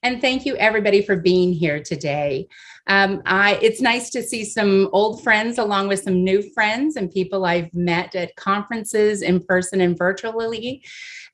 And thank you everybody for being here today. It's nice to see some old friends along with some new friends and people I've met at conferences in person and virtually.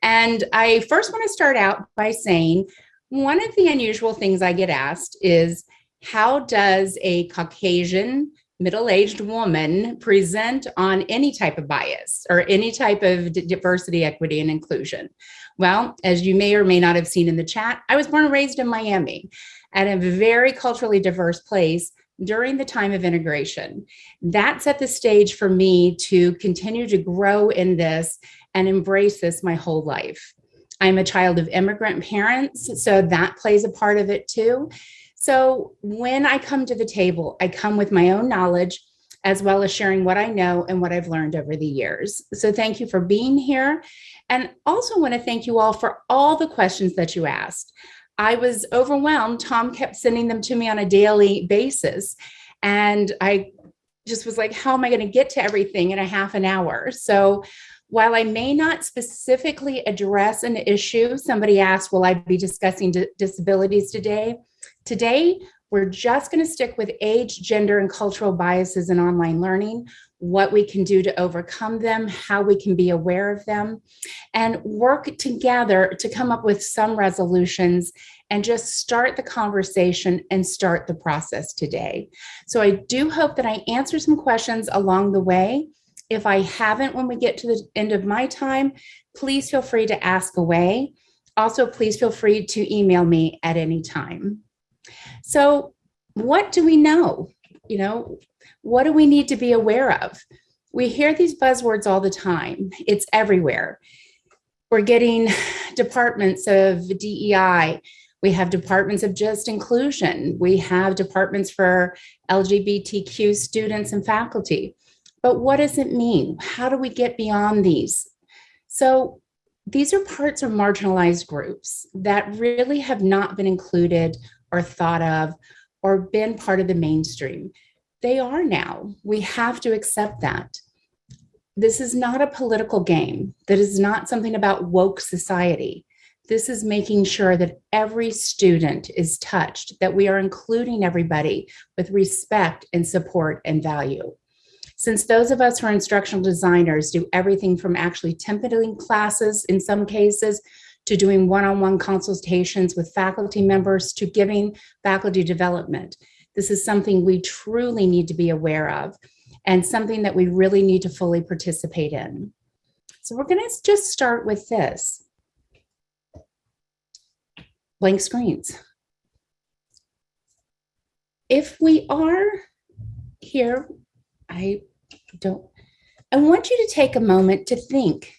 And I first want to start out by saying one of the unusual things I get asked is, how does a Caucasian middle-aged woman present on any type of bias or any type of diversity, equity, and inclusion? Well, as you may or may not have seen in the chat, I was born and raised in Miami at a very culturally diverse place during the time of integration. That set the stage for me to continue to grow in this and embrace this my whole life. I'm a child of immigrant parents, so that plays a part of it too. So when I come to the table, I come with my own knowledge, as well as sharing what I know and what I've learned over the years. So thank you for being here. And also want to thank you all for all the questions that you asked. I was overwhelmed. Tom kept sending them to me on a daily basis. And I just was like, how am I going to get to everything in a half an hour? So while I may not specifically address an issue, somebody asked, will I be discussing disabilities today? Today, we're just going to stick with age, gender, and cultural biases in online learning, what we can do to overcome them, how we can be aware of them, and work together to come up with some resolutions and just start the conversation and start the process today. So I do hope that I answer some questions along the way. If I haven't, when we get to the end of my time, please feel free to ask away. Also, please feel free to email me at any time. So what do we know? What do we need to be aware of? We hear these buzzwords all the time. It's everywhere. We're getting departments of DEI. We have departments of just inclusion. We have departments for LGBTQ students and faculty. But what does it mean? How do we get beyond these? So these are parts of marginalized groups that really have not been included or thought of or been part of the mainstream. They are now. We have to accept that. This is not a political game. That is not something about woke society. This is making sure that every student is touched, that we are including everybody with respect and support and value. Since those of us who are instructional designers do everything from actually templating classes in some cases, to doing one-on-one consultations with faculty members, to giving faculty development, this is something we truly need to be aware of and something that we really need to fully participate in. So we're going to just start with this. Blank screens. If we are here, I want you to take a moment to think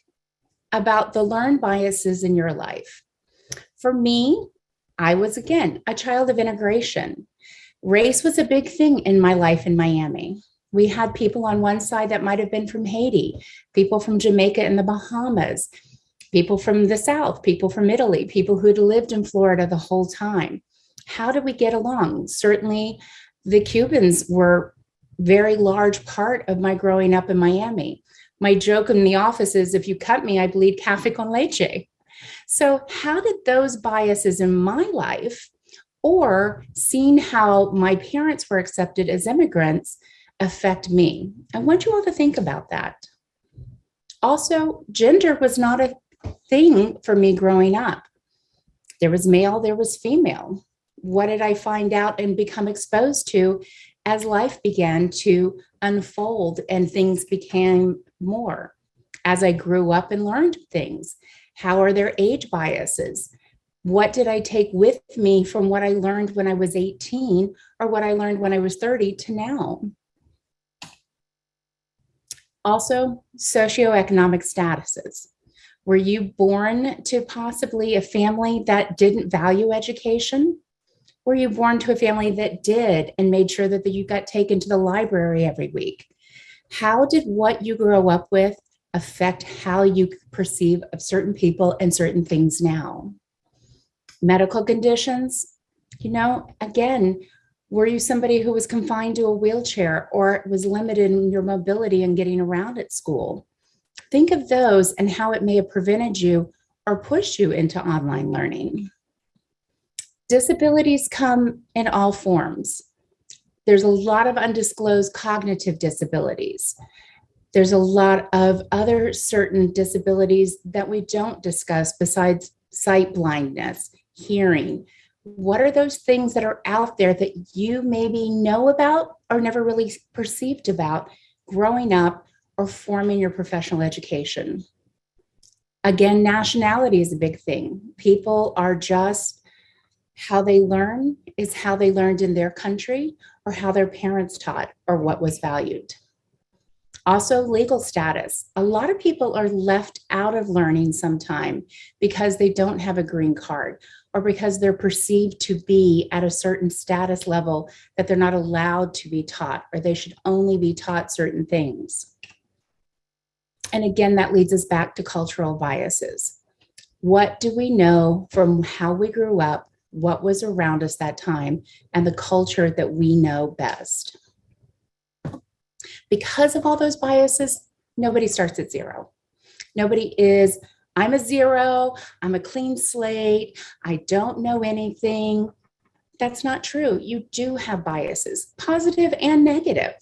about the learned biases in your life. For me, I was, again, a child of integration. Race was a big thing in my life in Miami. We had people on one side that might have been from Haiti, people from Jamaica and the Bahamas, people from the South, people from Italy, people who'd lived in Florida the whole time. How did we get along? Certainly, the Cubans were a very large part of my growing up in Miami. My joke in the office is, if you cut me, I bleed café con leche. So how did those biases in my life, or seeing how my parents were accepted as immigrants, affect me? I want you all to think about that. Also, gender was not a thing for me growing up. There was male, there was female. What did I find out and become exposed to as life began to unfold and things became more? As I grew up and learned things, how are their age biases? What did I take with me from what I learned when I was 18 or what I learned when I was 30 to now? Also, socioeconomic statuses. Were you born to possibly a family that didn't value education? Were you born to a family that did and made sure that you got taken to the library every week? How did what you grow up with affect how you perceive of certain people and certain things now? Medical conditions, again, were you somebody who was confined to a wheelchair or was limited in your mobility and getting around at school? Think of those and how it may have prevented you or pushed you into online learning. Disabilities come in all forms. There's a lot of undisclosed cognitive disabilities. There's a lot of other certain disabilities that we don't discuss besides sight blindness, hearing. What are those things that are out there that you maybe know about or never really perceived about growing up or forming your professional education? Again, nationality is a big thing. People are just, how they learn is how they learned in their country or how their parents taught or what was valued. Also, legal status. A lot of people are left out of learning sometime because they don't have a green card or because they're perceived to be at a certain status level that they're not allowed to be taught, or they should only be taught certain things. And again, that leads us back to cultural biases. What do we know from how we grew up, what was around us that time, and the culture that we know best? Because of all those biases, nobody starts at zero. Nobody is, I'm a zero, I'm a clean slate, I don't know anything. That's not true. You do have biases, positive and negative.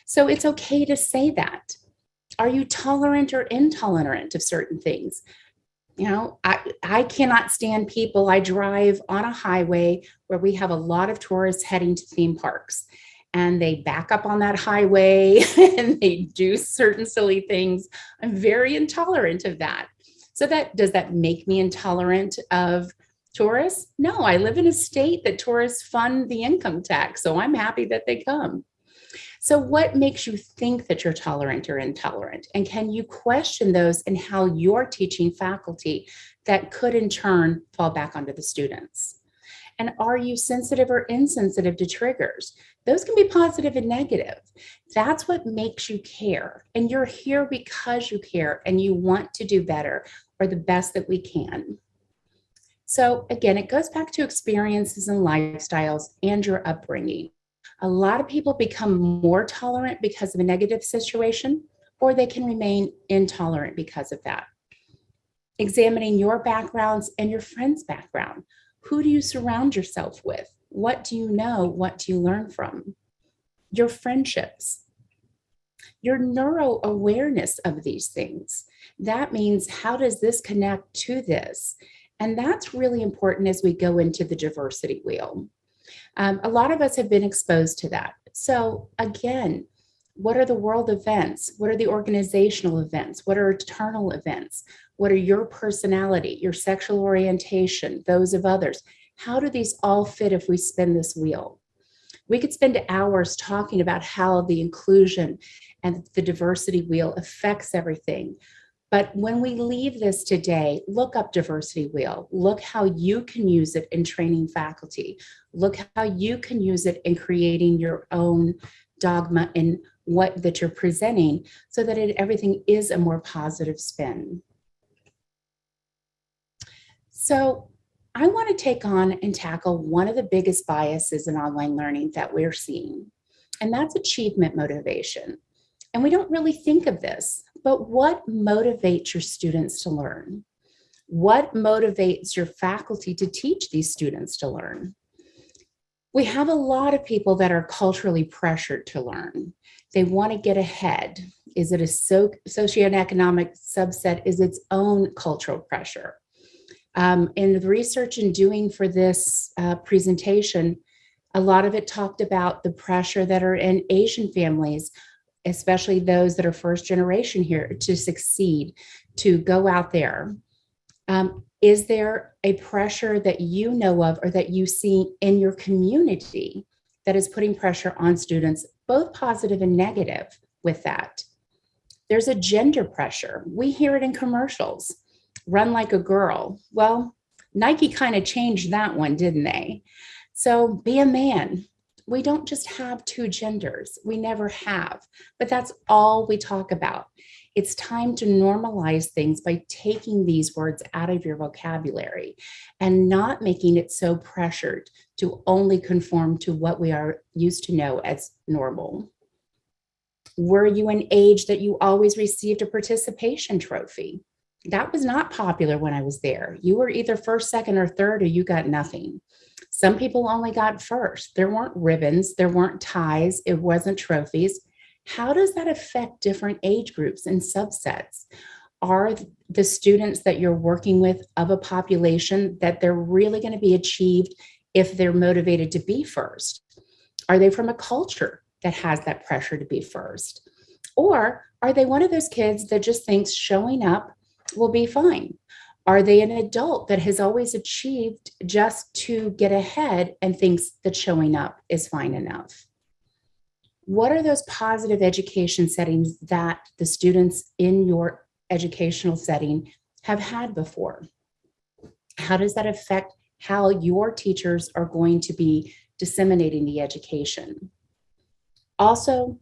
So it's okay to say that. Are you tolerant or intolerant of certain things? You know, I cannot stand people. I drive on a highway where we have a lot of tourists heading to theme parks, and they back up on that highway and they do certain silly things. I'm very intolerant of that. So does that make me intolerant of tourists? No, I live in a state that tourists fund the income tax, so I'm happy that they come. So what makes you think that you're tolerant or intolerant? And can you question those in how you're teaching faculty that could in turn fall back onto the students? And are you sensitive or insensitive to triggers? Those can be positive and negative. That's what makes you care. And you're here because you care and you want to do better or the best that we can. So again, it goes back to experiences and lifestyles and your upbringing. A lot of people become more tolerant because of a negative situation, or they can remain intolerant because of that. Examining your backgrounds and your friends' background. Who do you surround yourself with? What do you know? What do you learn from? Your friendships, your neuro awareness of these things. That means, how does this connect to this? And that's really important as we go into the diversity wheel. A lot of us have been exposed to that. So again, what are the world events? What are the organizational events? What are internal events? What are your personality, your sexual orientation, those of others? How do these all fit if we spin this wheel? We could spend hours talking about how the inclusion and the diversity wheel affects everything. But when we leave this today, look up diversity wheel. Look how you can use it in training faculty. Look how you can use it in creating your own dogma in what that you're presenting so that everything is a more positive spin. So I want to take on and tackle one of the biggest biases in online learning that we're seeing, and that's achievement motivation. And we don't really think of this, but what motivates your students to learn? What motivates your faculty to teach these students to learn? We have a lot of people that are culturally pressured to learn. They want to get ahead. Is it a socioeconomic subset? Is its own cultural pressure? In the research and doing for this presentation, a lot of it talked about the pressure that are in Asian families, especially those that are first generation here, to succeed, to go out there. Is there a pressure that you know of or that you see in your community that is putting pressure on students, both positive and negative with that? There's a gender pressure. We hear it in commercials. Run like a girl. Well, Nike kind of changed that one, didn't they? So be a man. We don't just have two genders. We never have, but that's all we talk about. It's time to normalize things by taking these words out of your vocabulary and not making it so pressured to only conform to what we are used to know as normal. Were you an age that you always received a participation trophy? That was not popular when I was there. You were either first, second, or third, or you got nothing. Some people only got first. There weren't ribbons, there weren't ties, it wasn't trophies. How does that affect different age groups and subsets? Are the students that you're working with of a population that they're really going to be achieved if they're motivated to be first? Are they from a culture that has that pressure to be first? Or are they one of those kids that just thinks showing up will be fine? Are they an adult that has always achieved just to get ahead and thinks that showing up is fine enough? What are those positive education settings that the students in your educational setting have had before? How does that affect how your teachers are going to be disseminating the education? Also,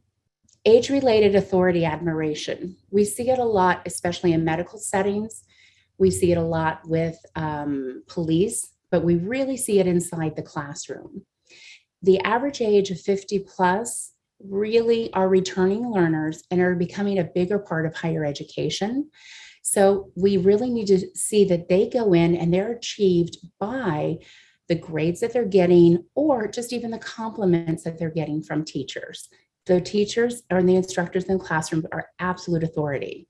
age-related authority admiration. We see it a lot, especially in medical settings. We see it a lot with police, but we really see it inside the classroom. The average age of 50 plus really are returning learners and are becoming a bigger part of higher education. So we really need to see that they go in and they're achieved by the grades that they're getting, or just even the compliments that they're getting from teachers. The teachers or the instructors in the classroom are absolute authority.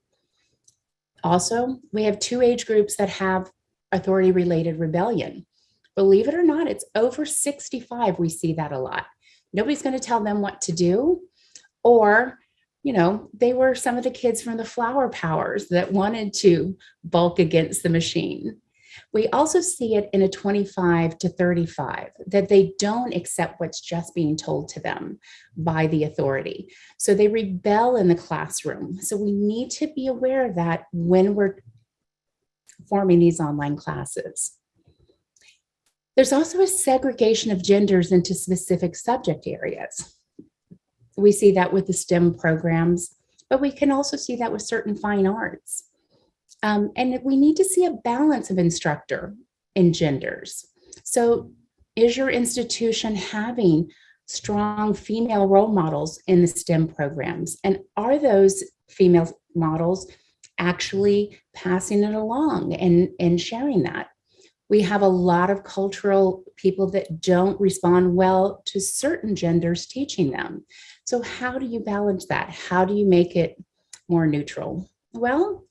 Also, we have two age groups that have authority-related rebellion. Believe it or not, it's over 65. We see that a lot. Nobody's going to tell them what to do. Or, they were some of the kids from the flower powers that wanted to bulk against the machine. We also see it in a 25 to 35, that they don't accept what's just being told to them by the authority. So they rebel in the classroom. So we need to be aware of that when we're forming these online classes. There's also a segregation of genders into specific subject areas. We see that with the STEM programs, but we can also see that with certain fine arts. And we need to see a balance of instructor and genders. So is your institution having strong female role models in the STEM programs? And are those female models actually passing it along and sharing that? We have a lot of cultural people that don't respond well to certain genders teaching them. So how do you balance that? How do you make it more neutral? Well,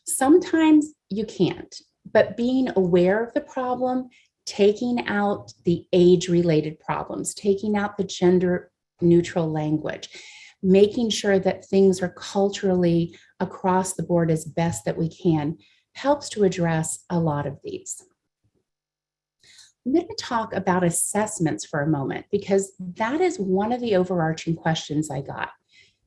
sometimes you can't, but being aware of the problem, taking out the age-related problems, taking out the gender-neutral language, making sure that things are culturally across the board as best that we can, helps to address a lot of these. I'm going to talk about assessments for a moment, because that is one of the overarching questions I got.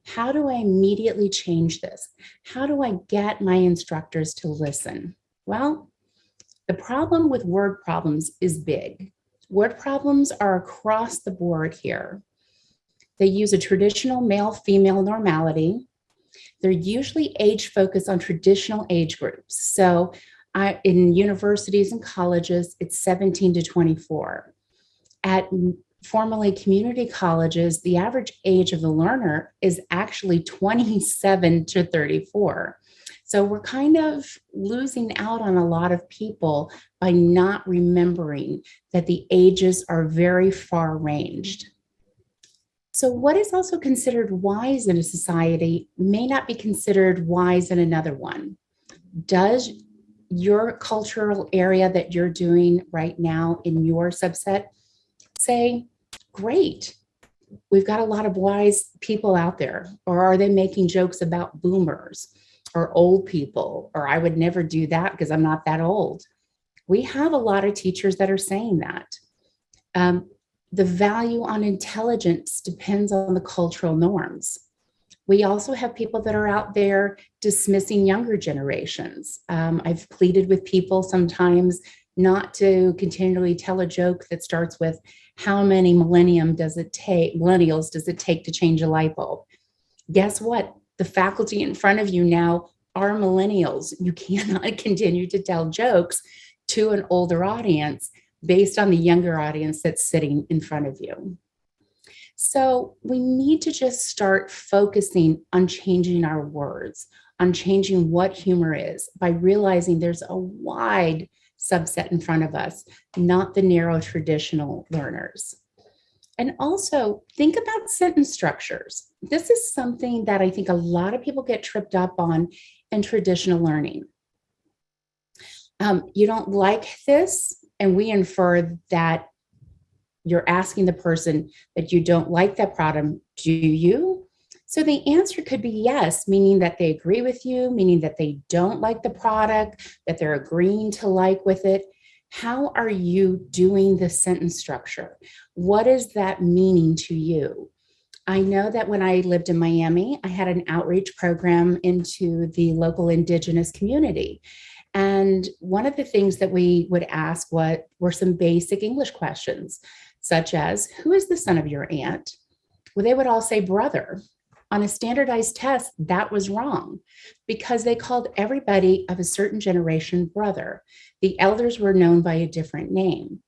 How do I immediately change this? How do I get my instructors to listen? Well, the problem with word problems is big. Word problems are across the board here. They use a traditional male-female normality. They're usually age-focused on traditional age groups. So in universities and colleges, it's 17 to 24. At formerly community colleges, the average age of the learner is actually 27 to 34. So we're kind of losing out on a lot of people by not remembering that the ages are very far ranged. So what is also considered wise in a society may not be considered wise in another one. Does your cultural area that you're doing right now in your subset say, great, we've got a lot of wise people out there? Or are they making jokes about boomers or old people? Or I would never do that because I'm not that old. We have a lot of teachers that are saying that. The value on intelligence depends on the cultural norms. We also have people that are out there dismissing younger generations. I've pleaded with people sometimes not to continually tell a joke that starts with, how many millennials does it take to change a light bulb? Guess what? The faculty in front of you now are millennials. You cannot continue to tell jokes to an older audience based on the younger audience that's sitting in front of you. So we need to just start focusing on changing our words, on changing what humor is by realizing there's a wide subset in front of us, not the narrow traditional learners. And also think about sentence structures. This is something that I think a lot of people get tripped up on in traditional learning. You don't like this, and we infer that you're asking the person that you don't like that product, do you? So the answer could be yes, meaning that they agree with you, meaning that they don't like the product, that they're agreeing to like with it. How are you doing the sentence structure? What is that meaning to you? I know that when I lived in Miami, I had an outreach program into the local indigenous community. And one of the things that we would ask were some basic English questions, such as, who is the son of your aunt? Well, they would all say brother. On a standardized test, that was wrong because they called everybody of a certain generation brother. The elders were known by a different name.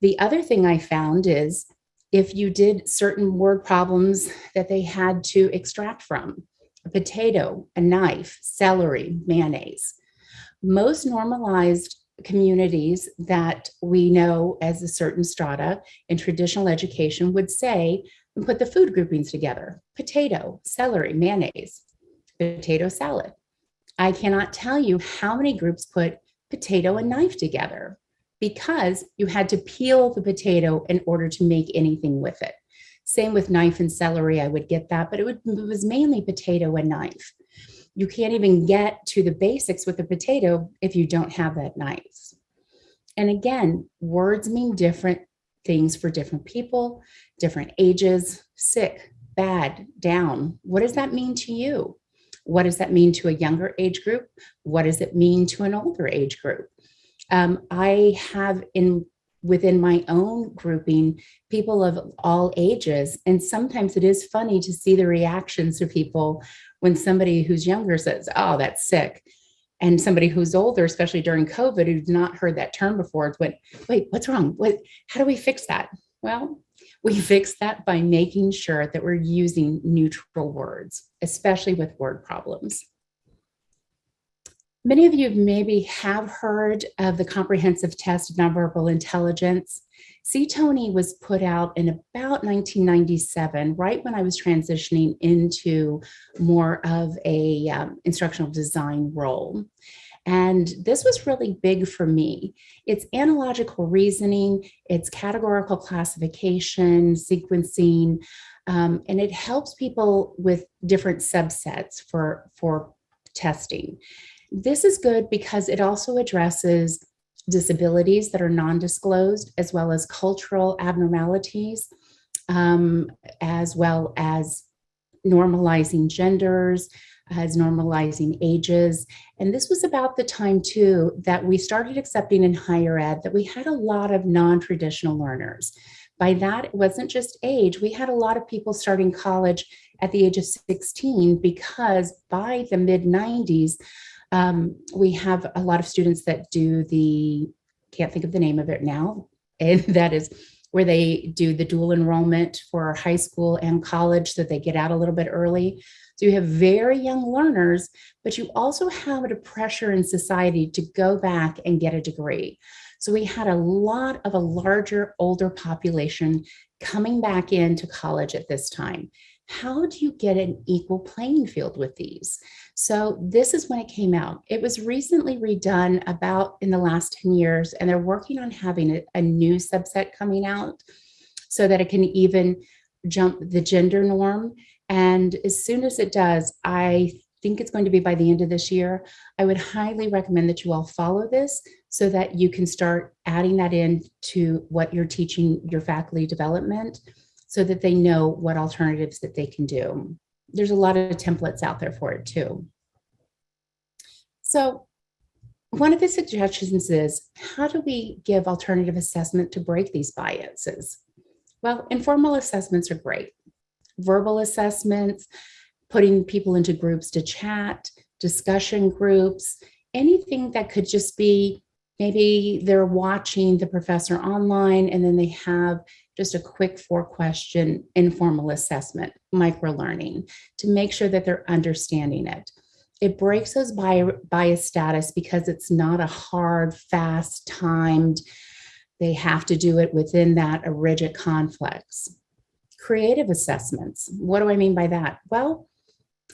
The other thing I found is if you did certain word problems that they had to extract from, a potato, a knife, celery, mayonnaise. Most normalized communities that we know as a certain strata in traditional education would say and put the food groupings together: potato, celery, mayonnaise, potato salad. I cannot tell you how many groups put potato and knife together because you had to peel the potato in order to make anything with it. Same with knife and celery, I would get that, but it was mainly potato and knife. You can't even get to the basics with a potato if you don't have that knife. And again, words mean different things for different people, different ages: sick, bad, down. What does that mean to you? What does that mean to a younger age group? What does it mean to an older age group? I have within my own grouping people of all ages, and sometimes it is funny to see the reactions of people when somebody who's younger says, "Oh, that's sick," and somebody who's older, especially during COVID, who's not heard that term before, went, "Wait, what's wrong? How do we fix that?" Well, we fix that by making sure that we're using neutral words, especially with word problems. Many of you maybe have heard of the Comprehensive Test of Nonverbal Intelligence. CTONI was put out in about 1997, right when I was transitioning into more of a instructional design role. And this was really big for me. It's analogical reasoning, it's categorical classification, sequencing, and it helps people with different subsets for testing. This is good because it also addresses disabilities that are non-disclosed, as well as cultural abnormalities, as well as normalizing genders, as normalizing ages. And this was about the time too that we started accepting in higher ed that we had a lot of non-traditional learners. By that, it wasn't just age. We had a lot of people starting college at the age of 16 because by the mid-90s, we have a lot of students that do can't think of the name of it now, and that is where they do the dual enrollment for high school and college so they get out a little bit early. So you have very young learners, but you also have a pressure in society to go back and get a degree. So we had a lot of a larger, older population coming back into college at this time. How do you get an equal playing field with these? So this is when it came out. It was recently redone about in the last 10 years, and they're working on having a new subset coming out so that it can even jump the gender norm. And as soon as it does, I think it's going to be by the end of this year. I would highly recommend that you all follow this so that you can start adding that in to what you're teaching your faculty development, so that they know what alternatives that they can do. There's a lot of templates out there for it too. So one of the suggestions is, how do we give alternative assessment to break these biases? Well, informal assessments are great. Verbal assessments, putting people into groups to chat, discussion groups, anything that could just be, maybe they're watching the professor online and then they have just a quick 4-question informal assessment, micro-learning, to make sure that they're understanding it. It breaks those bias status because it's not a hard, fast, timed, they have to do it within a rigid complex. Creative assessments. What do I mean by that? Well,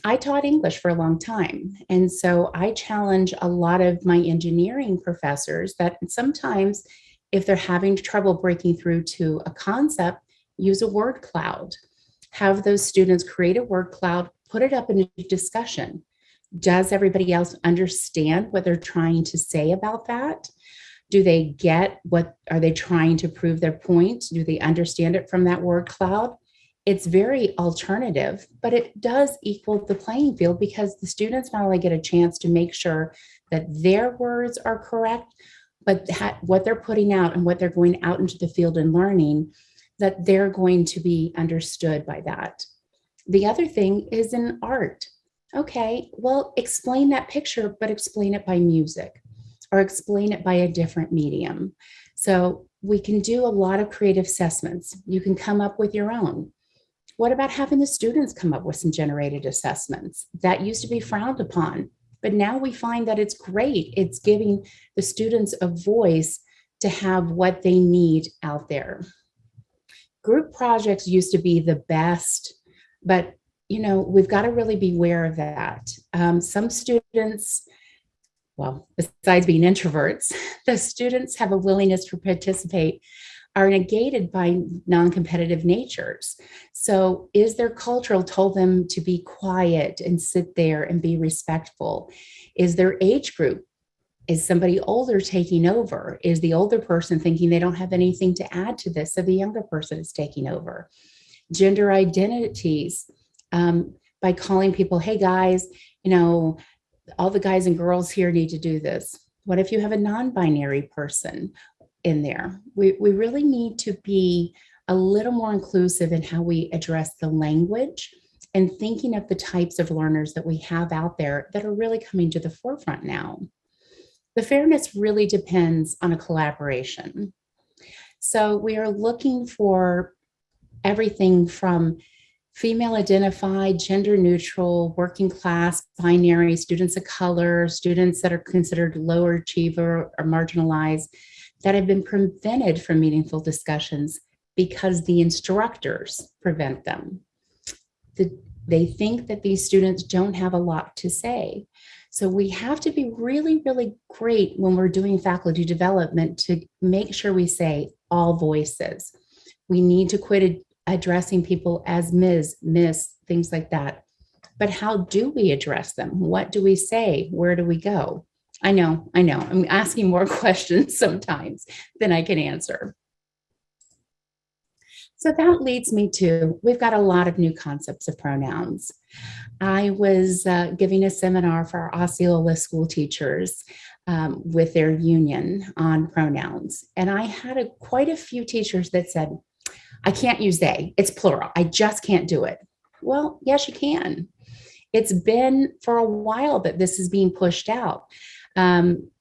I taught English for a long time. And so I challenge a lot of my engineering professors that sometimes if they're having trouble breaking through to a concept, use a word cloud. Have those students create a word cloud, put it up in a discussion. Does everybody else understand what they're trying to say about that? Do they get what are they trying to prove their point? Do they understand it from that word cloud? It's very alternative, but it does equal the playing field because the students not only get a chance to make sure that their words are correct, but what they're putting out and what they're going out into the field and learning, that they're going to be understood by that. The other thing is in art. Okay, well, explain that picture, but explain it by music or explain it by a different medium. So we can do a lot of creative assessments. You can come up with your own. What about having the students come up with some generated assessments? That used to be frowned upon, but now we find that it's great. It's giving the students a voice to have what they need out there. Group projects used to be the best, but we've got to really beware of that. Some students, well, besides being introverts, the students have a willingness to participate are negated by non-competitive natures. So is their cultural told them to be quiet and sit there and be respectful? Is their age group, is somebody older taking over? Is the older person thinking they don't have anything to add to this, so the younger person is taking over? Gender identities, by calling people, hey guys, all the guys and girls here need to do this. What if you have a non-binary person in there? We really need to be a little more inclusive in how we address the language and thinking of the types of learners that we have out there that are really coming to the forefront now. The fairness really depends on a collaboration. So we are looking for everything from female identified, gender neutral, working class, binary, students of color, students that are considered lower achiever or marginalized, that have been prevented from meaningful discussions because the instructors prevent them. They think that these students don't have a lot to say. So we have to be really, really great when we're doing faculty development to make sure we say all voices. We need to quit addressing people as Ms., Miss, things like that. But how do we address them? What do we say? Where do we go? I know. I'm asking more questions sometimes than I can answer. So that leads me to, we've got a lot of new concepts of pronouns. I was giving a seminar for our Osceola school teachers with their union on pronouns. And I had quite a few teachers that said, I can't use they, it's plural. I just can't do it. Well, yes, you can. It's been for a while that this is being pushed out.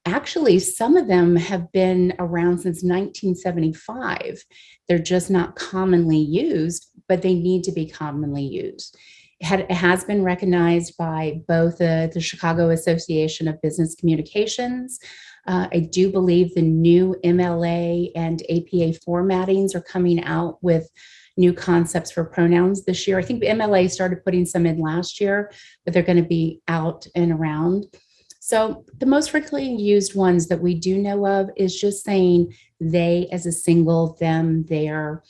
Actually, some of them have been around since 1975. They're just not commonly used, but they need to be commonly used. It has been recognized by both the Chicago Association of Business Communications. I do believe the new MLA and APA formattings are coming out with new concepts for pronouns this year. I think the MLA started putting some in last year, but they're going to be out and around. So the most frequently used ones that we do know of is just saying they as a single, them, their.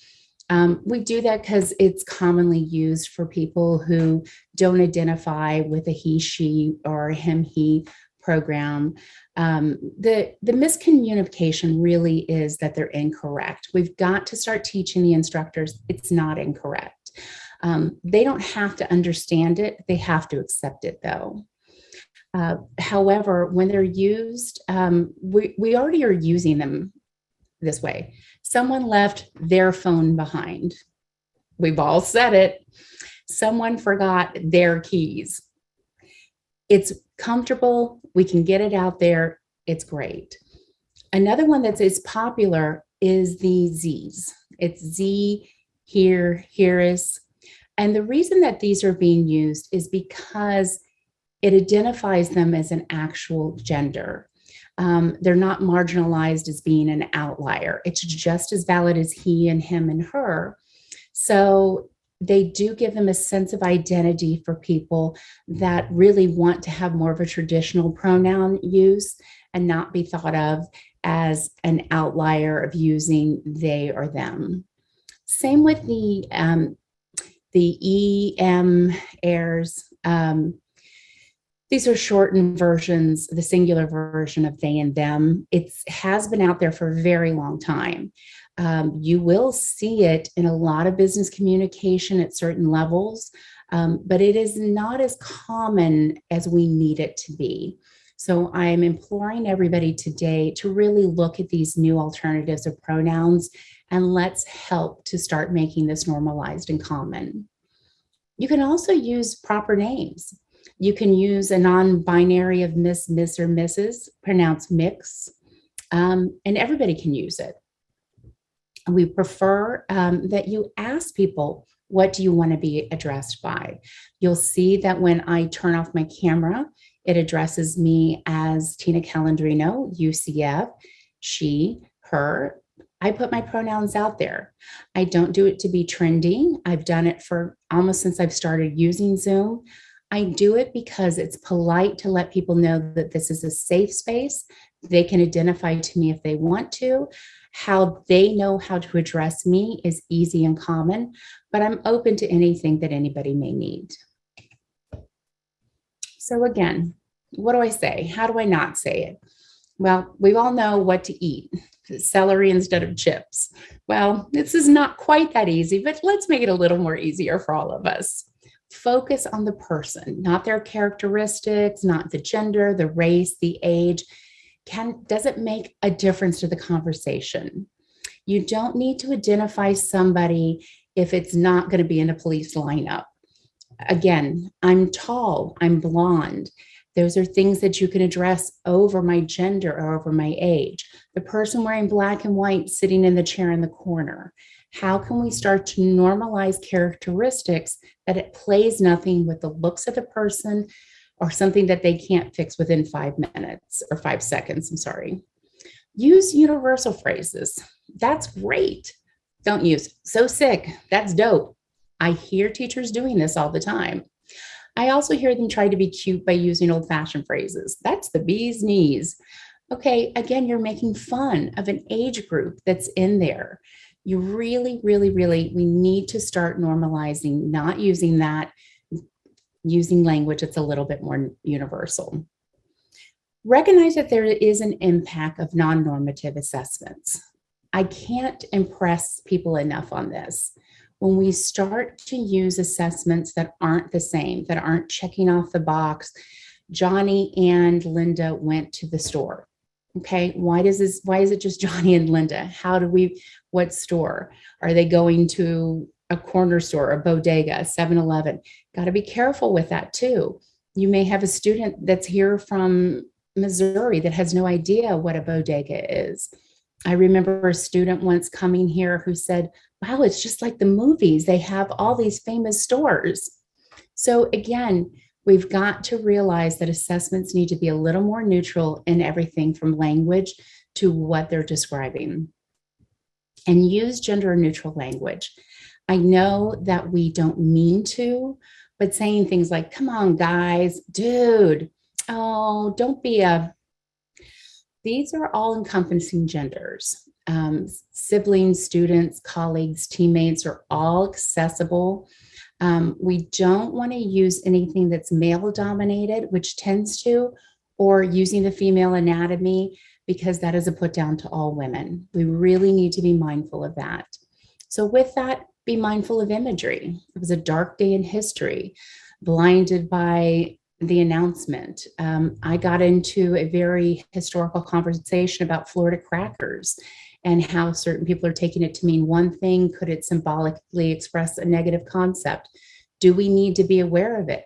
We do that because it's commonly used for people who don't identify with a he, she, or him, he program. The miscommunication really is that they're incorrect. We've got to start teaching the instructors it's not incorrect. They don't have to understand it. They have to accept it though. However, when they're used, we already are using them this way. Someone left their phone behind. We've all said it. Someone forgot their keys. It's comfortable. We can get it out there. It's great. Another one that is popular is the Z's. It's Z, here, here is. And the reason that these are being used is because it identifies them as an actual gender. They're not marginalized as being an outlier. It's just as valid as he and him and her. So they do give them a sense of identity for people that really want to have more of a traditional pronoun use and not be thought of as an outlier of using they or them. Same with the EM airs. These are shortened versions, the singular version of they and them. It has been out there for a very long time. You will see it in a lot of business communication at certain levels, but it is not as common as we need it to be. So I'm imploring everybody today to really look at these new alternatives of pronouns, and let's help to start making this normalized and common. You can also use proper names. You can use a non-binary of miss, or Mrs., pronounced mix, and everybody can use it. We prefer that you ask people, what do you want to be addressed by? You'll see that when I turn off my camera, it addresses me as Tina Calandrino, UCF, she, her. I put my pronouns out there. I don't do it to be trendy. I've done it for almost since I've started using Zoom. I do it because it's polite to let people know that this is a safe space. They can identify to me if they want to. How they know how to address me is easy and common, but I'm open to anything that anybody may need. So again, what do I say? How do I not say it? Well, we all know what to eat. Celery instead of chips. Well, this is not quite that easy, but let's make it a little more easier for all of us. Focus on the person, not their characteristics, not the gender, the race, the age. Does it make a difference to the conversation? You don't need to identify somebody if it's not going to be in a police lineup. Again, I'm tall, I'm blonde. Those are things that you can address over my gender or over my age. The person wearing black and white sitting in the chair in the corner. How can we start to normalize characteristics that it plays nothing with the looks of the person or something that they can't fix within 5 minutes or 5 seconds, I'm sorry. Use universal phrases. That's great. Don't use so sick, that's dope. I hear teachers doing this all the time. I also hear them try to be cute by using old-fashioned phrases. That's the bee's knees. Okay, again, you're making fun of an age group that's in there. You really, really, really, we need to start normalizing, not using that, using language that's a little bit more universal. Recognize that there is an impact of non-normative assessments. I can't impress people enough on this. When we start to use assessments that aren't the same, that aren't checking off the box, Johnny and Linda went to the store. Okay, why is it just Johnny and Linda? What store? Are they going to a corner store, a bodega, a 7-Eleven? Got to be careful with that too. You may have a student that's here from Missouri that has no idea what a bodega is. I remember a student once coming here who said, wow, it's just like the movies. They have all these famous stores. So again, we've got to realize that assessments need to be a little more neutral in everything from language to what they're describing. And use gender neutral language. I know that we don't mean to, but saying things like, come on, guys, dude, oh, don't be a... These are all encompassing genders. Siblings, students, colleagues, teammates are all accessible. We don't want to use anything that's male dominated, which tends to, or using the female anatomy, because that is a put down to all women. We really need to be mindful of that. So with that, be mindful of imagery. It was a dark day in history, blinded by the announcement. I got into a very historical conversation about Florida crackers and how certain people are taking it to mean one thing. Could it symbolically express a negative concept? Do we need to be aware of it?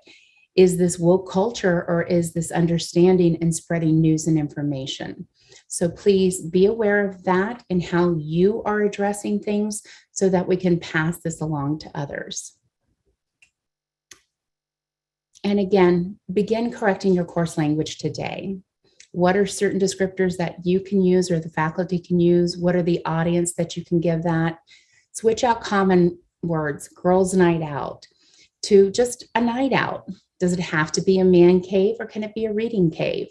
Is this woke culture, or is this understanding and spreading news and information? So please be aware of that and how you are addressing things so that we can pass this along to others. And again, begin correcting your course language today. What are certain descriptors that you can use or the faculty can use? What are the audience that you can give that? Switch out common words, girls' night out, to just a night out. Does it have to be a man cave or can it be a reading cave?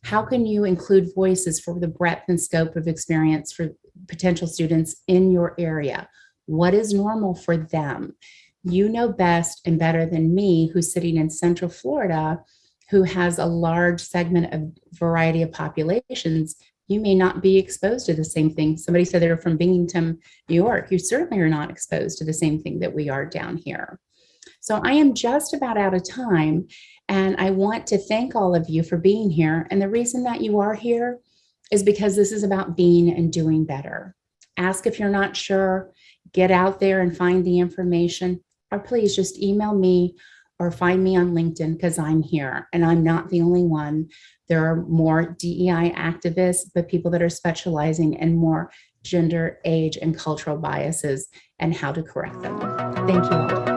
How can you include voices for the breadth and scope of experience for potential students in your area? What is normal for them? You know best and better than me, who's sitting in Central Florida, who has a large segment of variety of populations. You may not be exposed to the same thing. Somebody said they're from Binghamton, New York. You certainly are not exposed to the same thing that we are down here. So I am just about out of time, and I want to thank all of you for being here. And the reason that you are here is because this is about being and doing better. Ask if you're not sure, get out there and find the information, or please just email me or find me on LinkedIn, because I'm here and I'm not the only one. There are more DEI activists, but people that are specializing in more gender, age, and cultural biases and how to correct them. Thank you all.